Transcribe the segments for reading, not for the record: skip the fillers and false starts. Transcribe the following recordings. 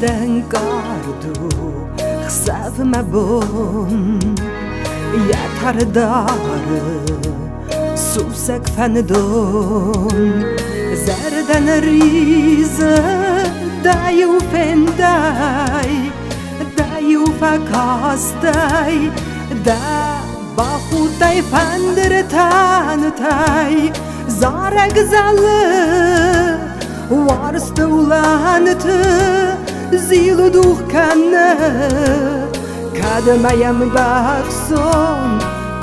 dengardu xsav mabon yatardar susek fendon zerden rize dayu fendai dayu fakastai da baxutay fendertantai zarek zalı warst ulanıtı zilu duhkanı kadmayam bakson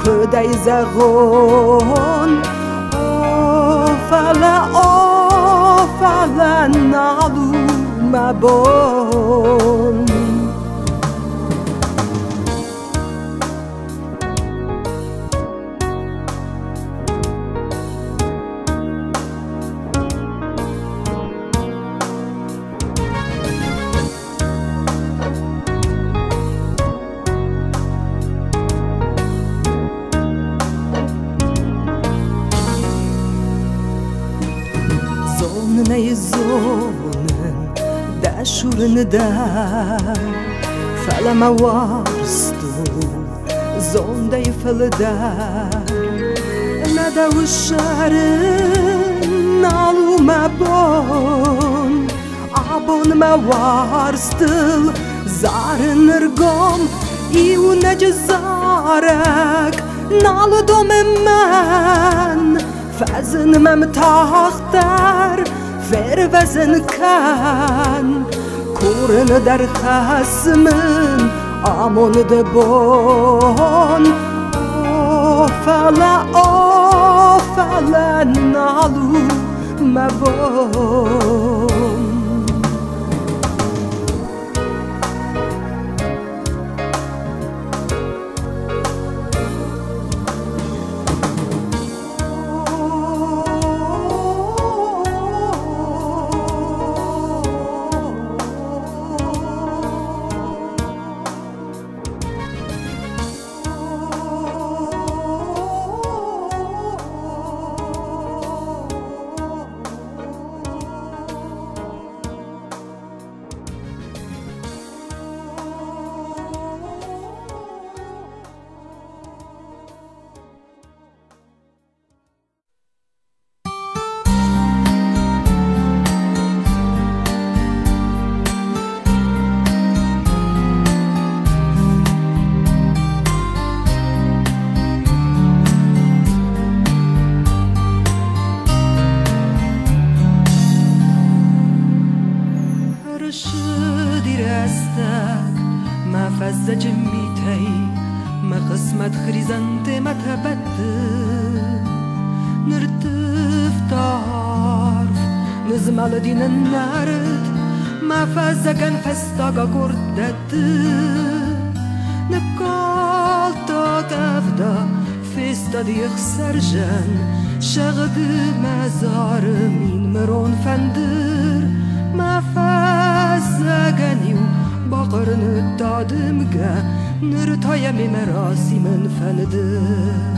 kuday zagon ofala nalu mabon zonen dashurn da falama warstu zonda ifalda nada usharın aluma bon abon ma warstul zarın ergom iu neczarak nalu domeman fazın mem tahtar verwezen kan kuren der khasmen amon de bon ofala nalu mabon Zagan festaga gordette Nekalta gavda festa diğ serjen Şagdı mezar min meron fendir Mafazzaganiu baqarını dadımga Nırtayemi merasimen fendir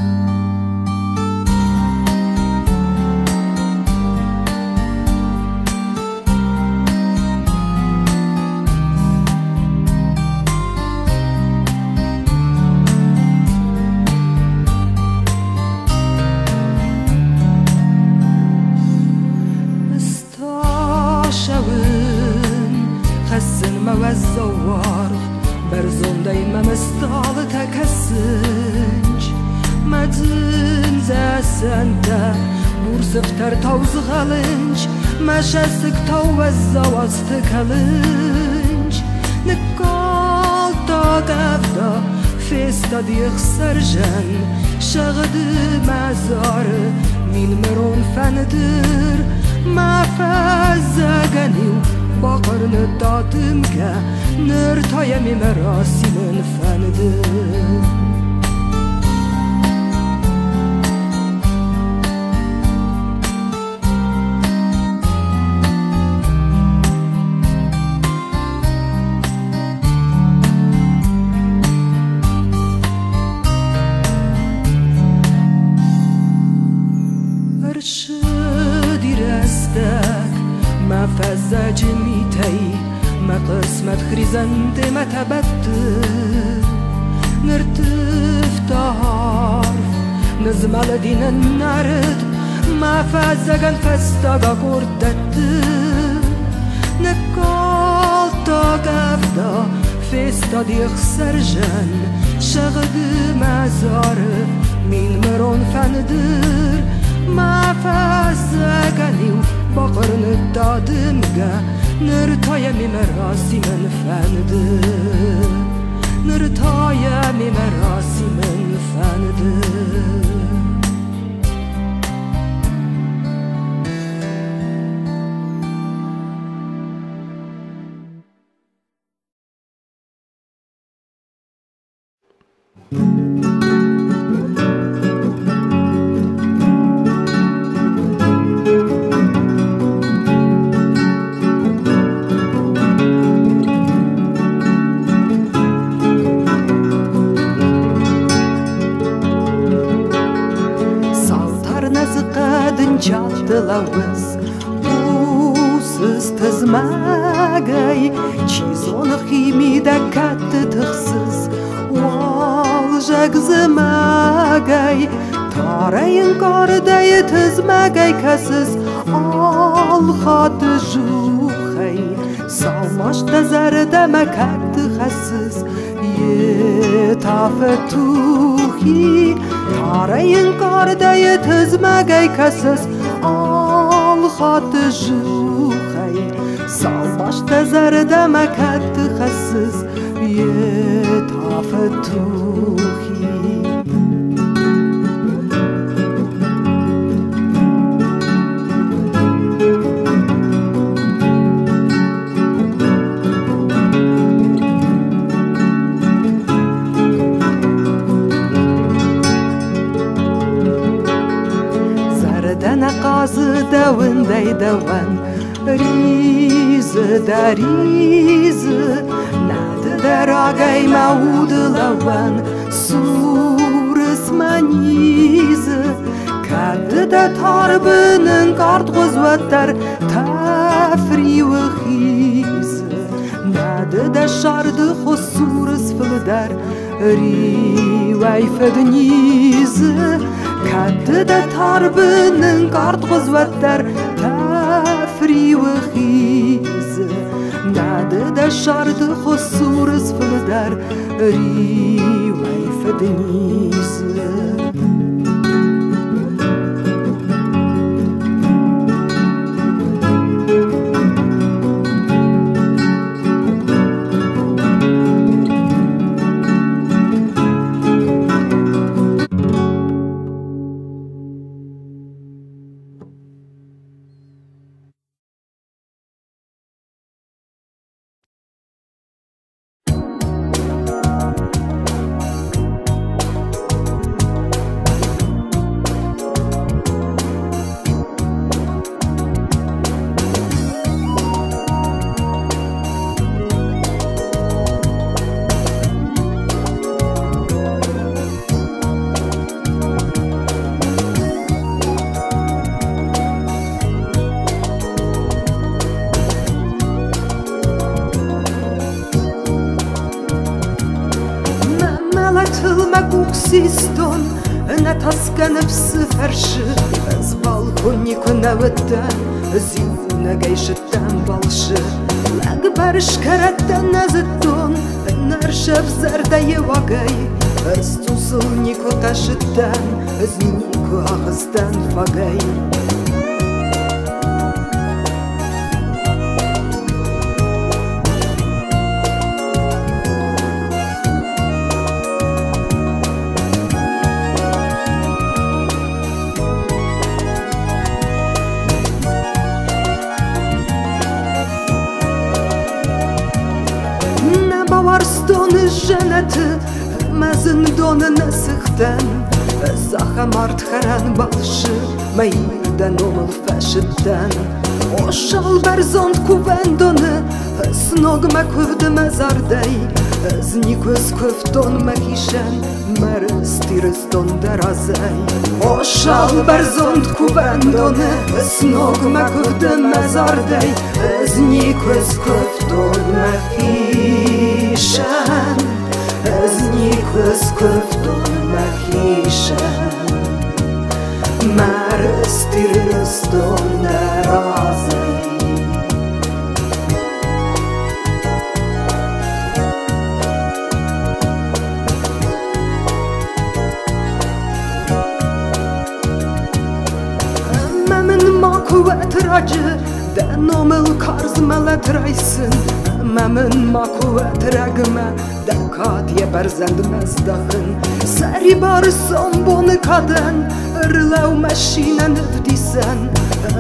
Sifter tavz galınç Meşesik tavvezza vastı kalınç Nikalta gavda festa diğ serjen Şagdı mezarı min meron fendir Mafazzaganiu baqarını dadımga Nırtayemi merasimin fendir ما قسمت خريزنت ما تبت نرتف تعرف نزمل دين النرد ما فازقن فستاقا قردت نقال تاقفدا فستا ديخ سرجن شغد مزار من مرون فندر ما فازقني بقرن الدادمقا نرتايا ممراسي من فندر نرتايا ممراسي من فندر Lawes Usız tızmagay Çizon ximi da kattı tıxsız Valjak zımagay Tarayın kardayı tızmagay kasız Al xatı juxay Salmaş da zardama kattı xasız Yetafetuhi Tarayın kardayı tızmagay kasız Al xatı juxay Salmaşta zarda makat xasız Yetafetuhi Qazı davınday davan Rizı da rizı Nadı da ragay maudı lavan Surız manizı Kadı da tarbının kart gozvattar Tafri ve xizı Nadı da şardı xosurız fıldar Rivay fednizı Kadı da tarbının kart gozvattar Tafri ve xizı Nadı da şardı xosurız fıldar Rivay fednizı Siston на таскана в сферши С балконнику на ватан Зимна гайшаттан балшы Лагбарш караттан назыттон Наршав зардай вагай Стусылнику ташыттан Знику ағыстан фагай Stoны жанаты мәзін доны насықтан Захамарт харан балшы Майырдан омыл фәшіттан Ошал бар зонт кувендоны Сногма көвді мәзардай z nikłys kwfton mechishen merstyrstон darazej oszal berzont kubendone snog makvde mezardej z nikłys kwfton mechishen z nikłys kwfton mechishen merstyrstон darazej Racı denomel karz melet raysin Memin makuvet regme dekadiye berzend mezdahin Seri bar son bonu kaden Irlev meşinen vdisen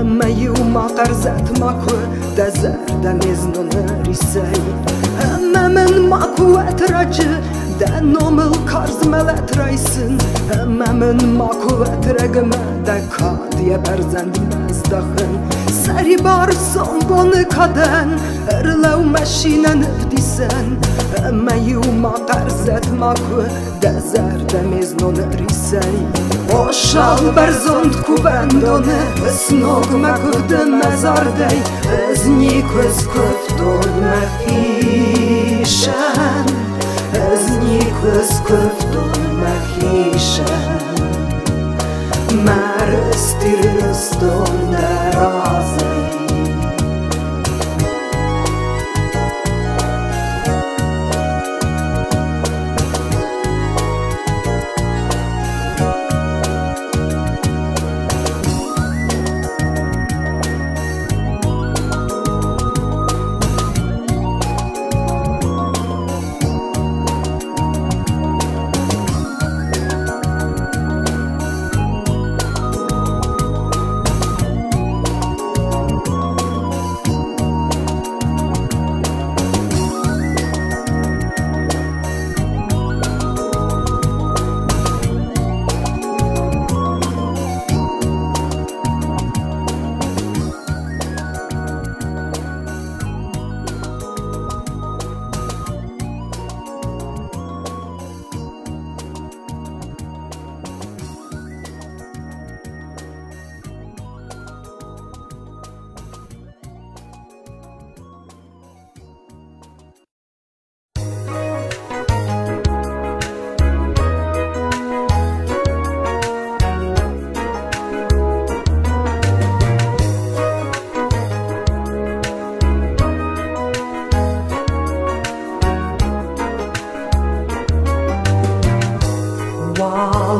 Meyu ma qarzet maku dezerden iznon risey Memin makuvet racı denomel karz melet raysin Memin makuvet regme dekadiye berzend mezdahin Seri bar son bonu kaden Irlev meşinen vdisen Meyu ma qarzet maku dezerden iznon risey Oşal berzont kubendone Snog makvde mezardej Z nikłys kwfton mechishen Z nikłys kwfton mechishen Merstyrstон darazej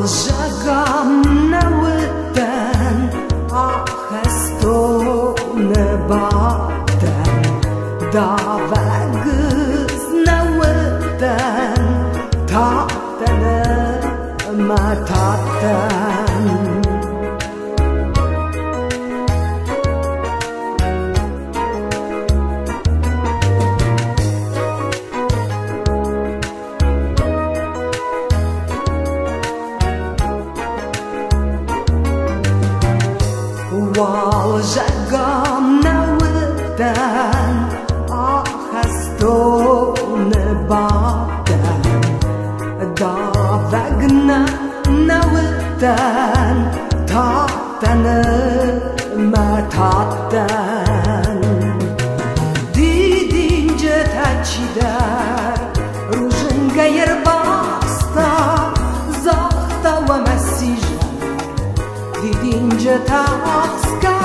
Żegam na łyten, a hestone baten Daweg na łyten, tatene ma taten Żegam na łyten, a hestone baten Daweg na łyten, tatene ma taten Didince teçi der, rujinge yerbasta Zahta ve mesijen Didince taska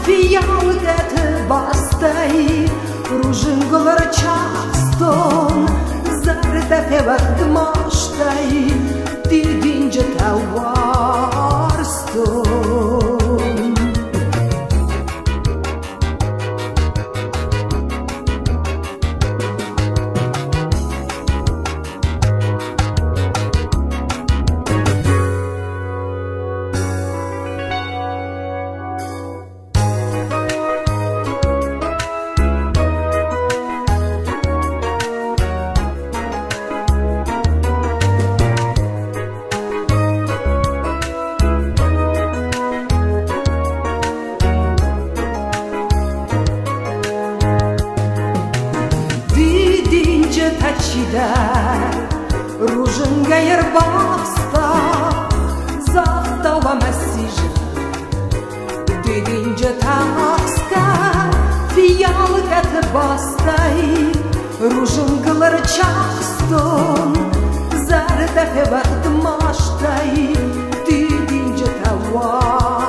Fiyaudet bastej Różyngower ciaston Zerde fewet masztej Didince tawarston astay rujun gılar çakston zerde hevat maştay didince tavarston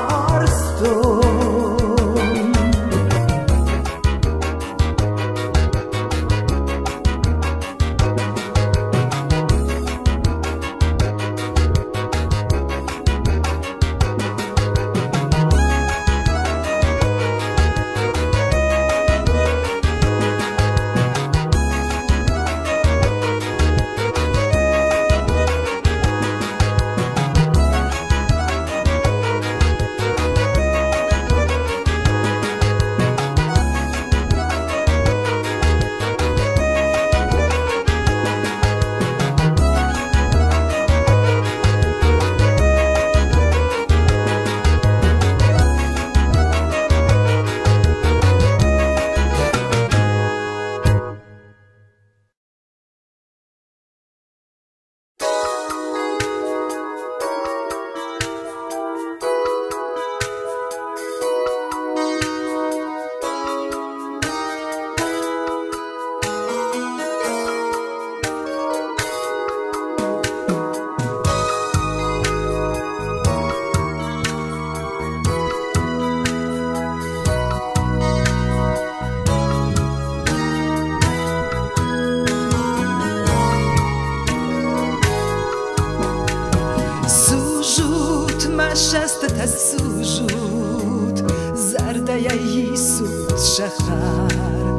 شست تسوجود زرده یسود شخر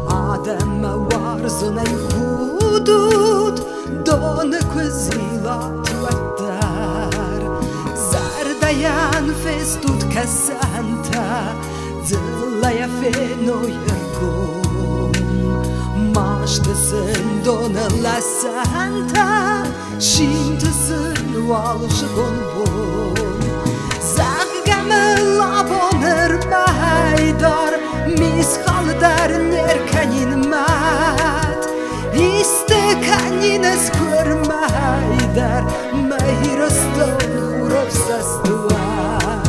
آدم وارزونه حدود دون کزیلات و در زرده فستود کسانتا زلای فنویرگون ماشتسن دون لسانتا شینتسن والشگون بون Labonır maydar Mishal dar nerkanin mat İstekanine skor maydar Mahiroston hurov sastuat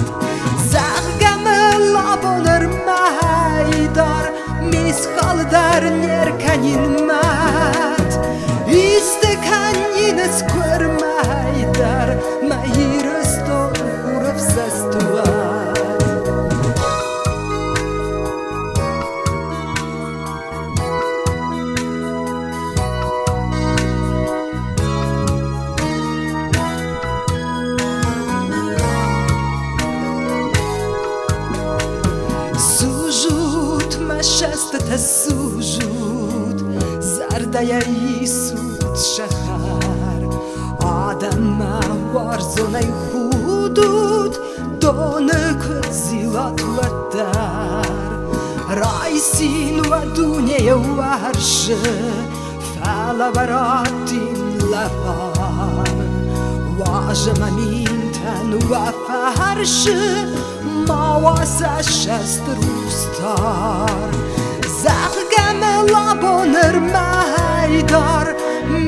Zahgame labonır maydar Mishal dar nerkanin mat İstekanine skor maydar Mahiroston hurov sastuat تسوجود زرده یسود شخر آدم وارزونه حدود دانه کزیلات و در رایسین و دنیا ورشه فعلا براتین لفر واجم مینتن و فرشه مواسه شست روستار زخگم لابونر مایدار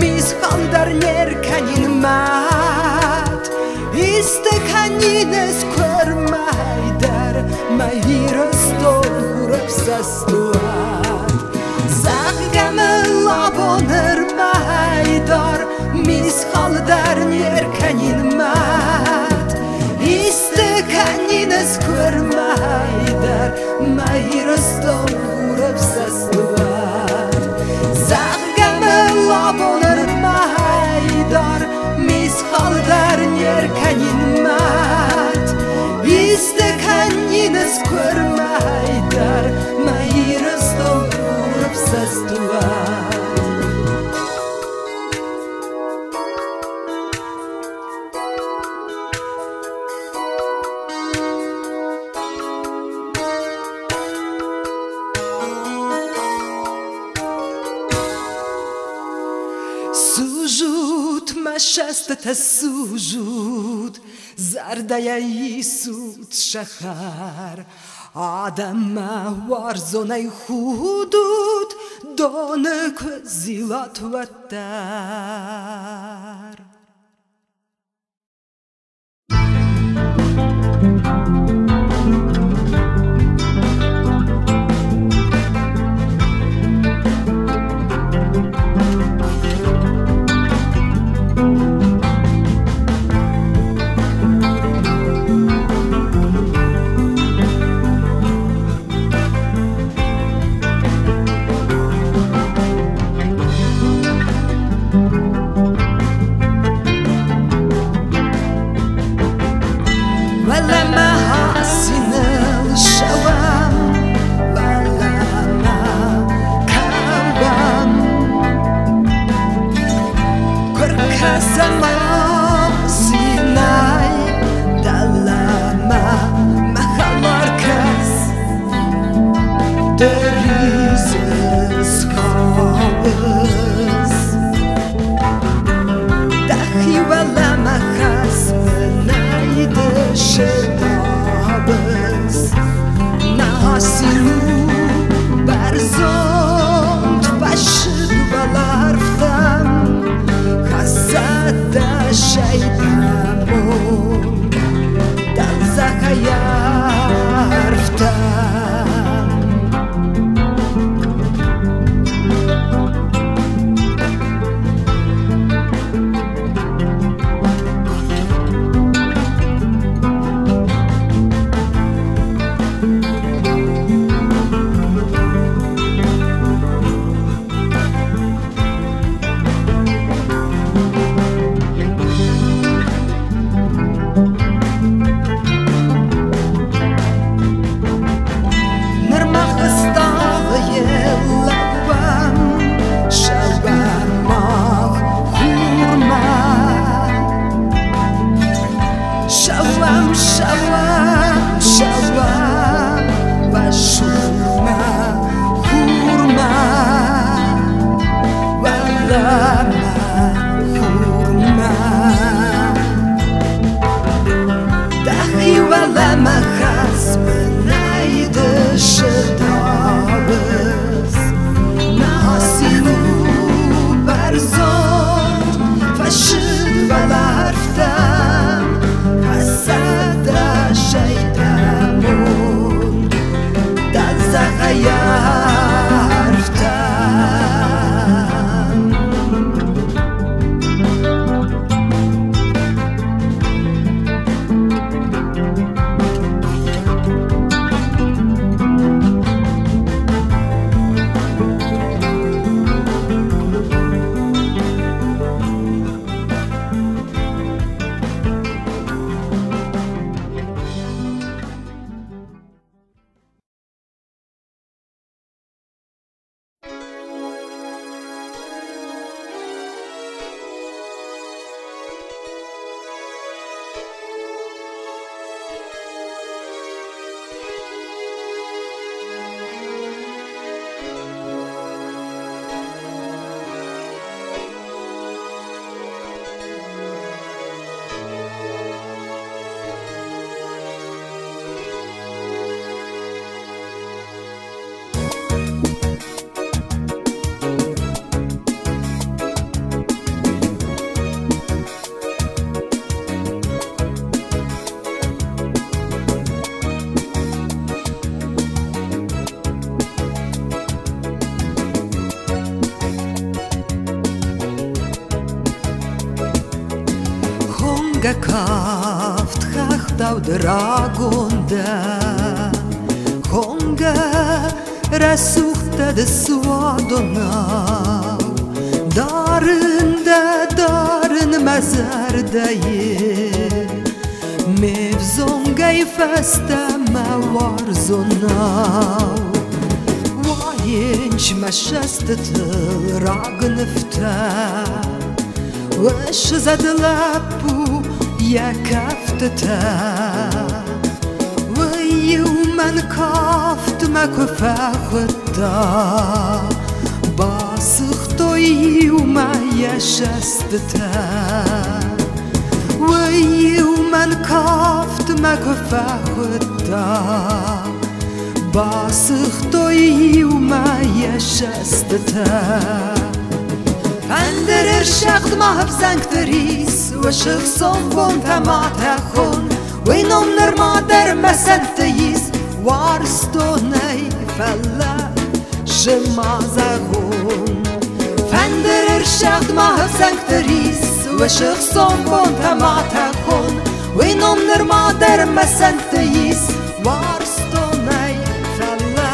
میزخال در نرکنین مات ایستکانین اسکر مایدار مایرستون هورب سستوات زخگم لابونر مایدار میزخال در نرکنین مات ایستکانین اسکر مایدار مایرستون زخگم لابونر مایدار میزخال در نرکنین مات ایستکانین اسکر مایدار مایرستون هورب سستوات شست تسوجود زرده یسود شخر آدم وارزونه حدود دانه کزیلات و در ولما حسين الشوام ولما كوام كركا سما سيناي دلما مخالاركس دريزس خالص دخي ولما خس منايد شدابس ناسينو برزوند بشد ولارفتم خزد شيدامون دل زخيارفتم Kaft hachtau dragonda Honga rasuchta de suadona Darında darın mezardaye Mevzongay festa mevarzona Vayenç meşestet ragnifta Ваш задолапу я кафтата ويومن كافت ما كفاختا باسختو يوما يشستتا ويومن كافت ما كفاختا باسختو يوما يشستتا Anderer schacht ma hab sancteris Washach som bon tamatachon Weinom ner mader mesenteis Warstonei fella Shemazachon Anderer schacht ma hab sancteris Washach som bon tamatachon Weinom ner mader mesenteis Warstonei fella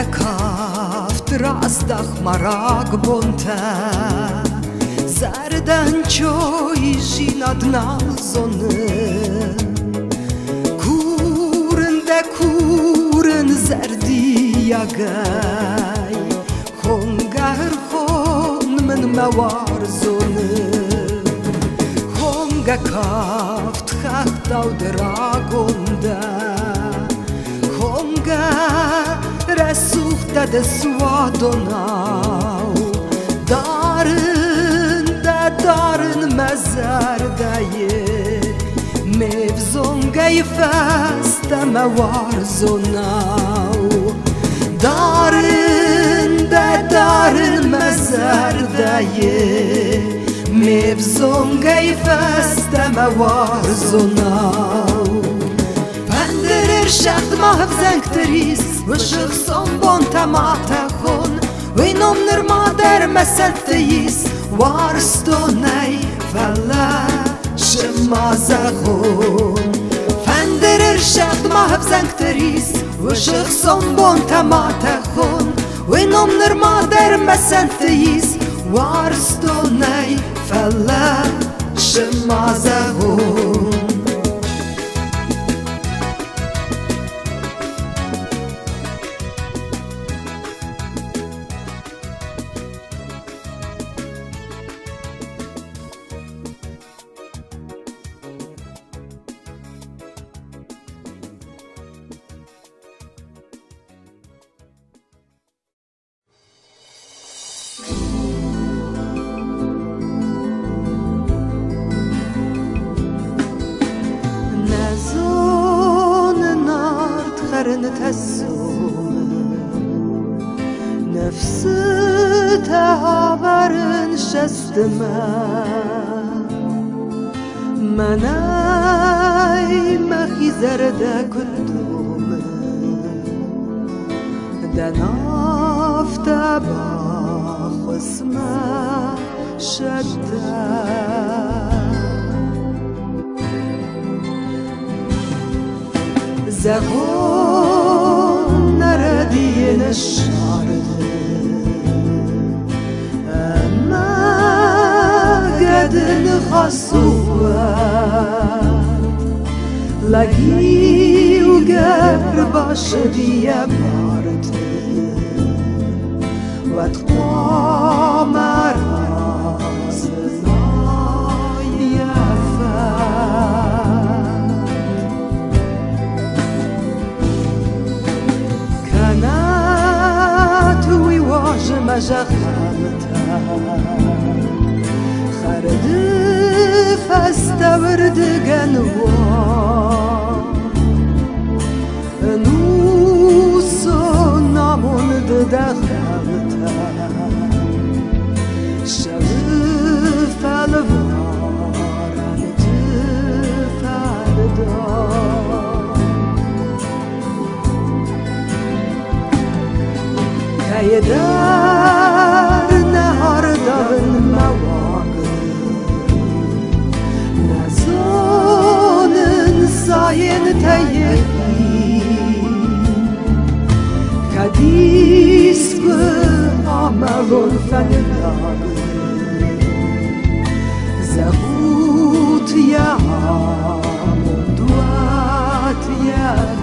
Honga kaft rastach marag bonte Zerden çoyişi nadnazony Kurın zerdi yagay Honga hon men mewar zony Honga kaft chachtał dragonda Honga resuchta de swadonau Darın mezerdaye Mevzongay feste me var zonau Darın mezerdaye Mevzongay feste me var zonau Penderer shacht ma hevzenk teris Vëshëk son bon të mate khon Vejnom nërma der me senteis War stonej vele shëma zëkhon Penderer shacht ma hevzenk teris Vëshëk son bon të mate khon Vejnom nërma der me senteis War stonej vele shëma zëkhon Nefsi tehaberin şestime Menay mehizerde kudum Denafte baxısme şedde Zehon nerediyene şardı Ema gedin khasuwa Lagi u ger baş diye bardı Vet qamer razına yefer Kanatoui waj مجخمتا خرد فاستورد جنوا نوسو نامون دخمتا شغف الوارن تفردا در نهار دارن مواقع نزانن ساین تیهی کدیس که عملون فنداغ زبوت یا دوات یا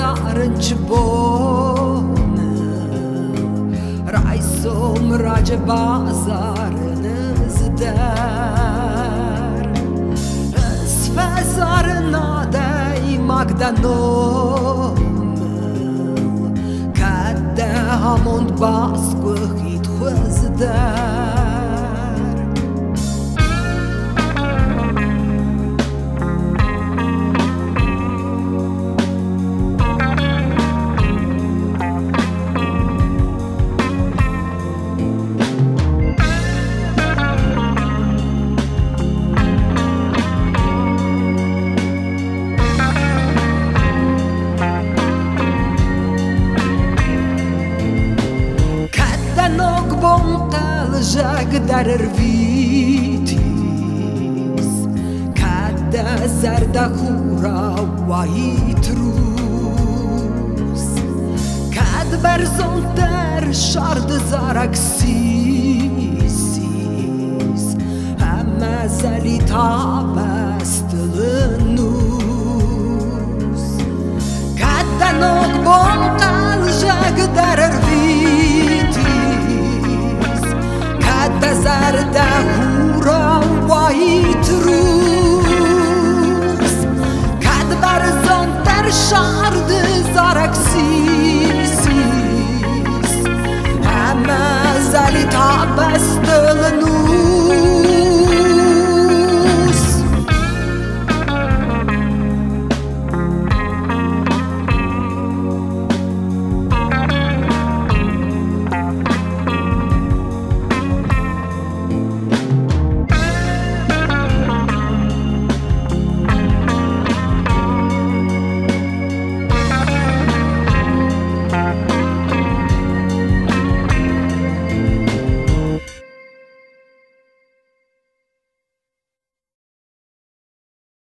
zarınç bonu Rajsom rađe bazarınız der Sve zarna dej Magdanom Kada hamond basku hit der Žak darar vitis Kada zarda hura vaitrus Kad berzonter shard zarak sisis Ama zalita bastlănus Kada nog bontal žak darar vitis Kada zarda hura vaitrus Kad berzonter shard